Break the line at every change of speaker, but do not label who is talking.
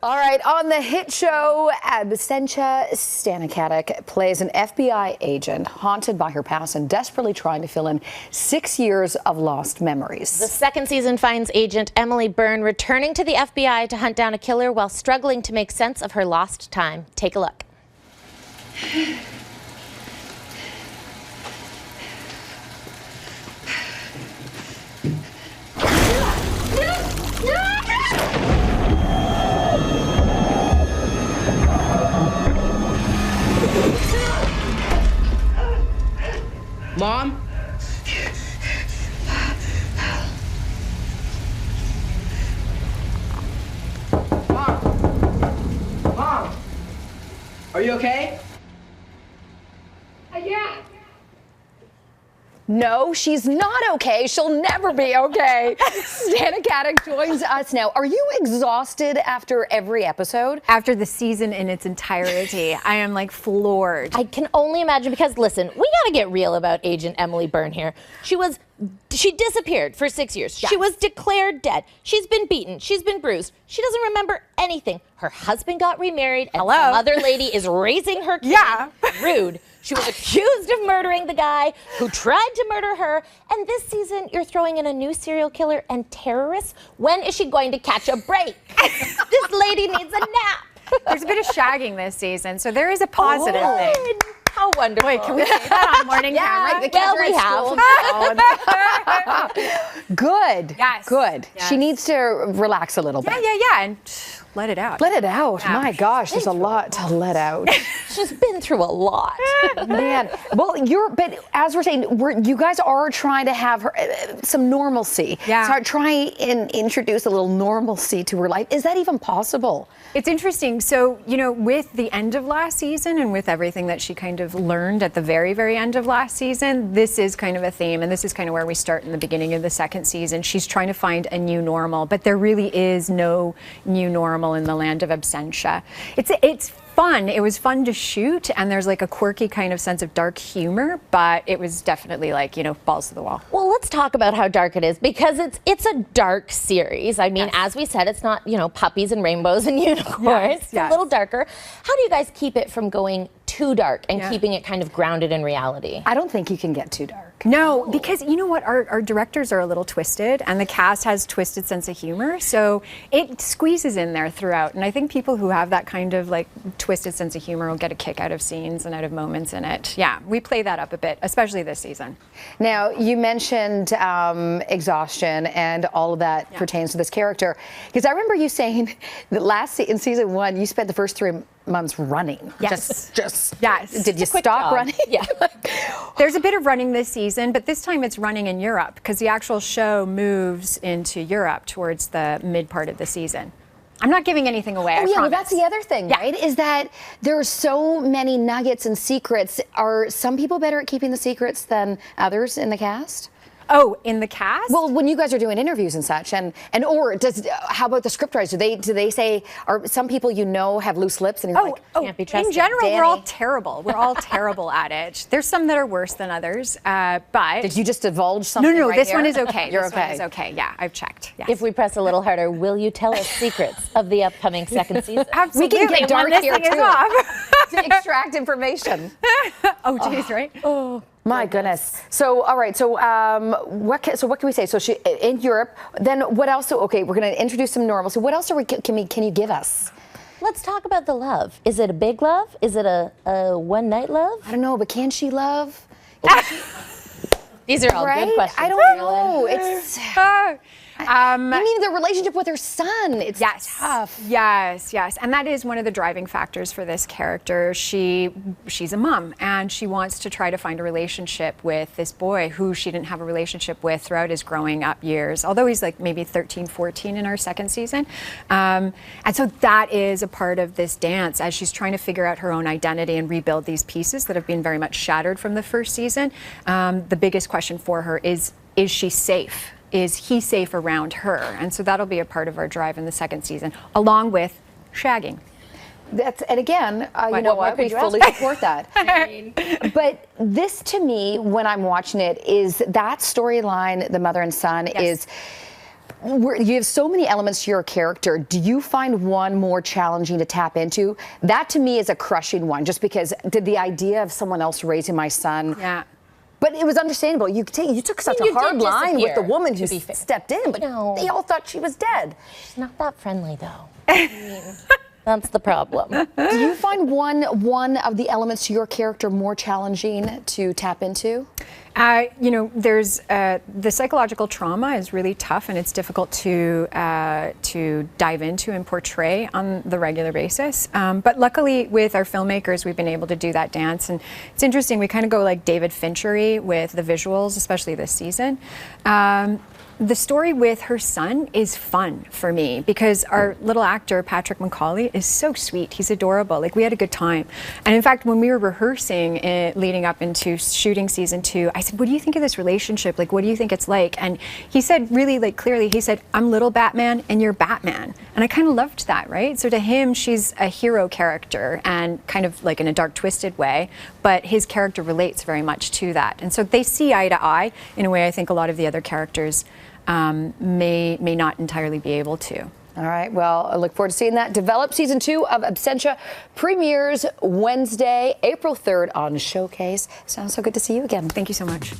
All right, on the hit show, Absentia, Stana Katic plays an FBI agent haunted by her past and desperately trying to fill in 6 years of lost memories.
The second season finds agent Emily Byrne returning to the FBI to hunt down a killer while struggling to make sense of her lost time. Take a look.
Mom? Mom? Are you okay?
Yeah.
No, she's not okay. She'll never be okay. Stana Katic joins us now. Are you exhausted after every episode?
After the season in its entirety, I am like floored.
I can only imagine because, listen, we gotta get real about agent Emily Byrne here. She disappeared for 6 years.
Yes.
She was declared dead. She's been beaten. She's been bruised. She doesn't remember anything. Her husband got remarried and some other lady is raising her kid.
Yeah.
Rude. She was accused of murdering the guy who tried to murder her. And this season, you're throwing in a new serial killer and terrorists? When is she going to catch a break? This lady needs a nap.
There's a bit of shagging this season, so there is a positive thing.
How wonderful.
Wait, can we say that on morning camera?
The kids
Well,
are
we
at
have.
school. Good.
Yes.
Good.
Yes.
She needs to relax a little bit.
Yeah, and let it out.
Let it out.
Yeah.
My gosh, there's a lot to let out.
She's been through a lot.
Man, well, but as we're saying, you guys are trying to have her some normalcy.
Yeah.
So try and introduce a little normalcy to her life. Is that even possible?
It's interesting. So, with the end of last season and with everything that she kind of learned at the very, very end of last season, this is kind of a theme, and this is kind of where we start in the beginning of the second season. She's trying to find a new normal, but there really is no new normal in the land of Absentia. It's fun. It was fun to shoot, and there's like a quirky kind of sense of dark humor, but it was definitely like, balls to the wall.
Well, let's talk about how dark it is, because it's a dark series. I mean, as we said, it's not, puppies and rainbows and unicorns. It's a little darker. How do you guys keep it from going too dark and keeping it kind of grounded in reality?
I don't think you can get too dark.
No, because you know what? Our directors are a little twisted, and the cast has twisted sense of humor, so it squeezes in there throughout. And I think people who have that kind of like twisted sense of humor will get a kick out of scenes and out of moments in it. Yeah, we play that up a bit, especially this season.
Now, you mentioned exhaustion, and all of that pertains to this character. Because I remember you saying that in season 1, you spent the first 3 months running.
Yes.
Yes. Did you stop running?
Yeah.
There's a bit of running this season, but this time it's running in Europe because the actual show moves into Europe towards the mid part of the season. I'm not giving anything away. I
Well, that's the other thing, right? Is that there are so many nuggets and secrets. Are some people better at keeping the secrets than others in the cast?
Oh, in the cast?
Well, when you guys are doing interviews and such, how about the scriptwriters? Do they say, are some people have loose lips and you're
can't be trusted?
In general,
Danny.
we're all terrible. We're all terrible at it. There's some that are worse than others, but
did you just divulge something?
No,
right
this
here?
one is okay.
You're
this
okay.
one is okay. Yeah, I've checked. Yes.
If we press a little harder, will you tell us secrets of the upcoming second season?
Absolutely.
We can get dark
when this
here
thing is
too.
off.
To extract information.
Oh, geez, right?
Oh. My goodness. So, all right. So, what can we say? So, she in Europe. Then, what else? So, okay, we're going to introduce some normalcy. What else can you give us?
Let's talk about the love. Is it a big love? Is it a one night love?
I don't know, but can she love?
These are all good questions.
I don't know. It's. I mean, the relationship with her son. It's tough.
Yes, and that is one of the driving factors for this character. She's a mom, and she wants to try to find a relationship with this boy who she didn't have a relationship with throughout his growing up years, although he's like maybe 13, 14 in our second season. And so that is a part of this dance as she's trying to figure out her own identity and rebuild these pieces that have been very much shattered from the first season. The biggest question for her is she safe? Is he safe around her? And so that'll be a part of our drive in the second season, along with shagging.
And again, you know what? We fully support that. But this, to me, when I'm watching it, is that storyline, the mother and son, is You have so many elements to your character. Do you find one more challenging to tap into? That to me is a crushing one, just because the idea of someone else raising my son.
Yeah.
But it was understandable. You took such a hard line with the woman who stepped in, but they all thought she was dead.
She's not that friendly, though. I mean, that's the problem.
Do you find one of the elements to your character more challenging to tap into?
You know, there's the psychological trauma is really tough, and it's difficult to dive into and portray on the regular basis. But luckily, with our filmmakers, we've been able to do that dance, and it's interesting. We kind of go like David Finchery with the visuals, especially this season. The story with her son is fun for me because our little actor, Patrick Macaulay, is so sweet. He's adorable. Like, we had a good time. And in fact, when we were rehearsing leading up into shooting season 2, I said, what do you think of this relationship? Like, what do you think it's like? And he said really, like, clearly, he said, I'm little Batman and you're Batman. And I kind of loved that, right? So to him, she's a hero character and kind of like in a dark, twisted way, but his character relates very much to that. And so they see eye to eye in a way I think a lot of the other characters may not entirely be able to.
All right, well, I look forward to seeing that develop. Season 2 of Absentia premieres Wednesday, April 3rd on Showcase. Sounds so good to see you again.
Thank you so much.